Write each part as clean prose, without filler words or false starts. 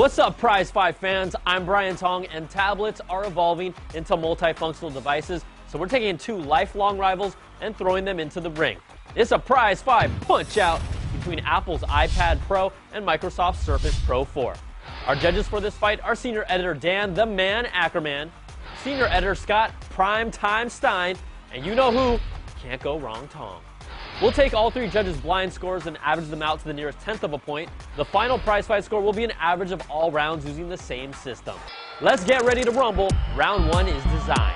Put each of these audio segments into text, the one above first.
What's up, Prize5 fans? I'm Brian Tong, and tablets are evolving into multifunctional devices, so we're taking two lifelong rivals and throwing them into the ring. It's a Prize5 punch-out between Apple's iPad Pro and Microsoft's Surface Pro 4. Our judges for this fight are senior editor Dan, the man Ackerman, senior editor Scott, Primetime Stein, and you know who, can't go wrong, Tong. We'll take all three judges' blind scores and average them out to the nearest tenth of a point. The final Prize5 score will be an average of all rounds using the same system. Let's get ready to rumble. Round one is design.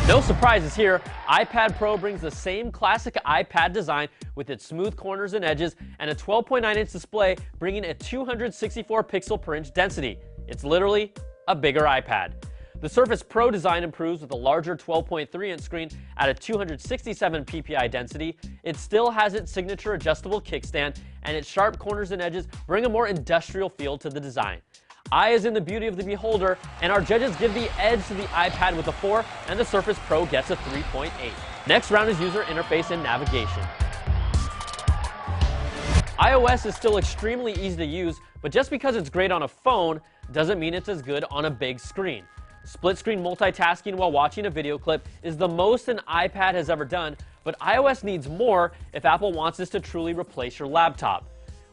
No surprises here. iPad Pro brings the same classic iPad design with its smooth corners and edges and a 12.9-inch display bringing a 264 pixel per inch density. It's literally a bigger iPad. The Surface Pro design improves with a larger 12.3-inch screen at a 267 ppi density. It still has its signature adjustable kickstand, and its sharp corners and edges bring a more industrial feel to the design. Eye is in the beauty of the beholder, and our judges give the edge to the iPad with a 4, and the Surface Pro gets a 3.8. Next round is user interface and navigation. iOS is still extremely easy to use, but just because it's great on a phone doesn't mean it's as good on a big screen. Split-screen multitasking while watching a video clip is the most an iPad has ever done, but iOS needs more if Apple wants this to truly replace your laptop.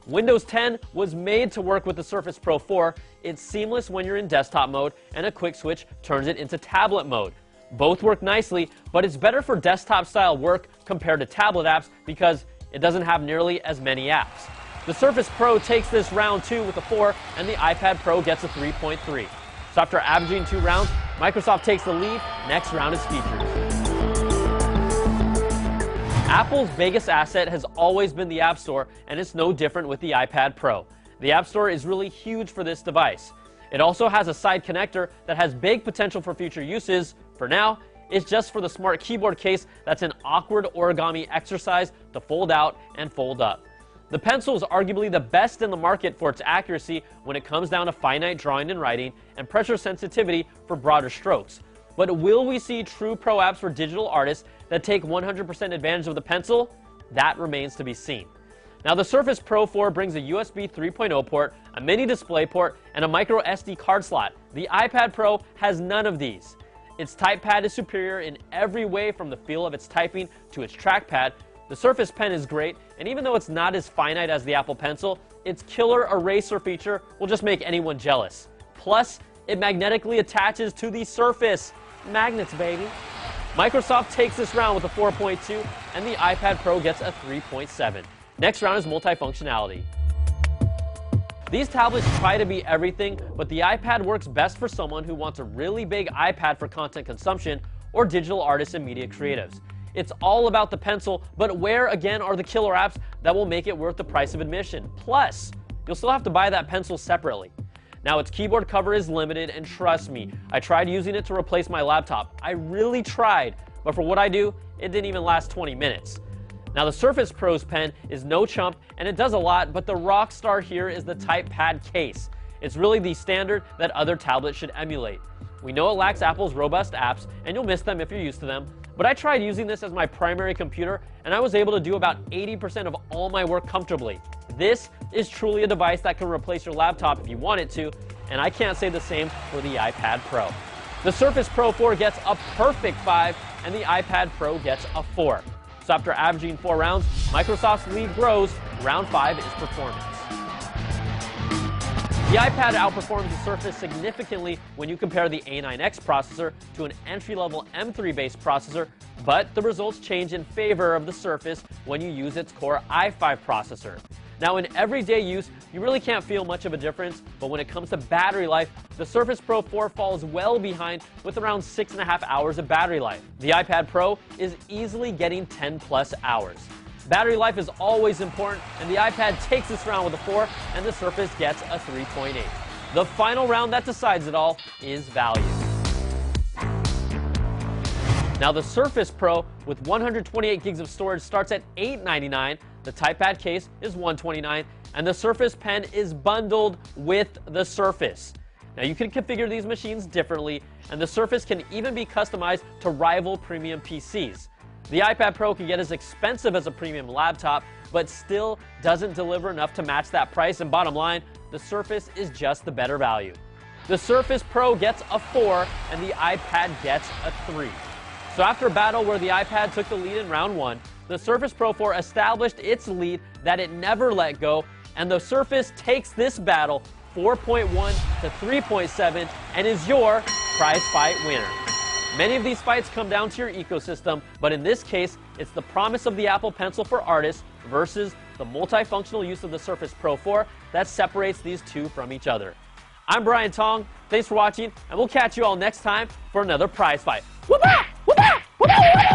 Windows 10 was made to work with the Surface Pro 4. It's seamless when you're in desktop mode, and a quick switch turns it into tablet mode. Both work nicely, but it's better for desktop-style work compared to tablet apps because it doesn't have nearly as many apps. The Surface Pro takes this round 2 with a 4, and the iPad Pro gets a 3.3. So after averaging 2 rounds, Microsoft takes the lead. Next round is features. Apple's biggest asset has always been the App Store, and it's no different with the iPad Pro. The App Store is really huge for this device. It also has a side connector that has big potential for future uses. For now, it's just for the smart keyboard case that's an awkward origami exercise to fold out and fold up. The pencil is arguably the best in the market for its accuracy when it comes down to finite drawing and writing and pressure sensitivity for broader strokes. But will we see true pro apps for digital artists that take 100% advantage of the pencil? That remains to be seen. Now, the Surface Pro 4 brings a USB 3.0 port, a mini display port, and a micro SD card slot. The iPad Pro has none of these. Its typepad is superior in every way, from the feel of its typing to its trackpad. The Surface Pen is great, and even though it's not as finite as the Apple Pencil, its killer eraser feature will just make anyone jealous. Plus, it magnetically attaches to the Surface. Magnets, baby. Microsoft takes this round with a 4.2, and the iPad Pro gets a 3.7. Next round is multifunctionality. These tablets try to be everything, but the iPad works best for someone who wants a really big iPad for content consumption or digital artists and media creatives. It's all about the pencil, but where again are the killer apps that will make it worth the price of admission? Plus, you'll still have to buy that pencil separately. Now, its keyboard cover is limited, and trust me, I tried using it to replace my laptop. I really tried, but for what I do, it didn't even last 20 minutes. Now, the Surface Pro's pen is no chump, and it does a lot, but the rock star here is the typepad case. It's really the standard that other tablets should emulate. We know it lacks Apple's robust apps, and you'll miss them if you're used to them, but I tried using this as my primary computer, and I was able to do about 80% of all my work comfortably. This is truly a device that can replace your laptop if you want it to, and I can't say the same for the iPad Pro. The Surface Pro 4 gets a perfect 5, and the iPad Pro gets a 4. So after averaging 4 rounds, Microsoft's lead grows. Round 5 is performance. The iPad outperforms the Surface significantly when you compare the A9X processor to an entry-level M3-based processor, but the results change in favor of the Surface when you use its Core i5 processor. Now, in everyday use, you really can't feel much of a difference, but when it comes to battery life, the Surface Pro 4 falls well behind with around 6.5 hours of battery life. The iPad Pro is easily getting 10+ hours. Battery life is always important, and the iPad takes this round with a 4, and the Surface gets a 3.8. The final round that decides it all is value. Now, the Surface Pro with 128 gigs of storage starts at $899, the typepad case is $129, and the Surface Pen is bundled with the Surface. Now, you can configure these machines differently, and the Surface can even be customized to rival premium PCs. The iPad Pro can get as expensive as a premium laptop, but still doesn't deliver enough to match that price, and bottom line, the Surface is just the better value. The Surface Pro gets a 4 and the iPad gets a 3. So after a battle where the iPad took the lead in round 1, the Surface Pro 4 established its lead that it never let go, and the Surface takes this battle 4.1 to 3.7 and is your prize fight winner. Many of these fights come down to your ecosystem, but in this case, it's the promise of the Apple Pencil for artists versus the multifunctional use of the Surface Pro 4 that separates these two from each other. I'm Brian Tong, thanks for watching, and we'll catch you all next time for another prize fight. Whoop-ah! Whoop-ah! Whoop-ah!